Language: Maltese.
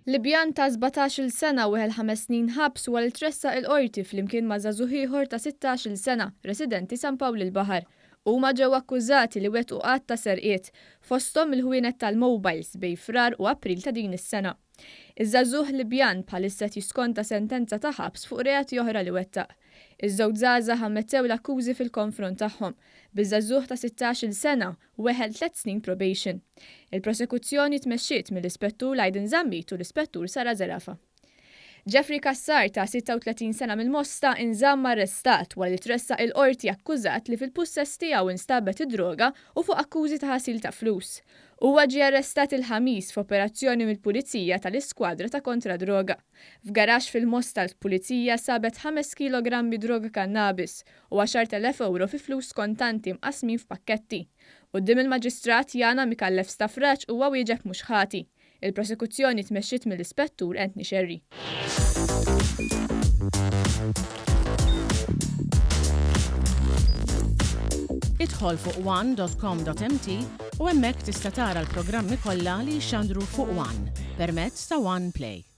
Libjan ta' 17-il sena u 5 snin ħabs wara li tressaq il-qorti flimkien ma' żagħżugħ ieħor ta' 16-il sena, residenti San Pawl il-Baħar. Huma ġew akkużati li wettqu qatt ta' serqiet fosthom il-ħwienet tal-mobiles bejn frar u April ta' din is-sena. Iż-żagħżugħ Libjan bħalissa jiskonta sentenza ta' ħabs fuq reati oħra li wettaq. Iż-żewġ żgħażagħ ammettew l-akkużi fil-konfront tagħhom. Biż-żagħżugħ ta' 16-il sena weħel 3 snin probation. Il-prosekuzzjoni tmexxiet mill-Ispettur Lajden Żammit u l-Ispettur Sara Zerafa. Jeffrey Kassar ta' 36 sena mill-Mosta inżamm arrestat wara li tressaq il-qorti akkużat li fil-pussess tiegħu instabet id-droga u fuq akkużi ta' ħasil ta' flus. Huwa ġie arrestat il-ħamis f'operazzjoni mill-Pulizija tal-Iskwadra ta' kontra droga. F'garaxx fil-Mosta l-Pulizija sabet 5 kilogrammi droga kannabis u 10,000 euro fi flus kontanti mqasmin f'pakketti. Quddiem il-Maġistrat Jana Mikallef Stafraġġ huwa wieġeb mhux ħati. Il-prosekuzzjoni tmexxiet mill-Ispettur Anthony Sherry. Idħol fuq one.com.mt u hemmhekk tista' tara l-programmi kollha li jxandru fuq One permezz ta' One Play.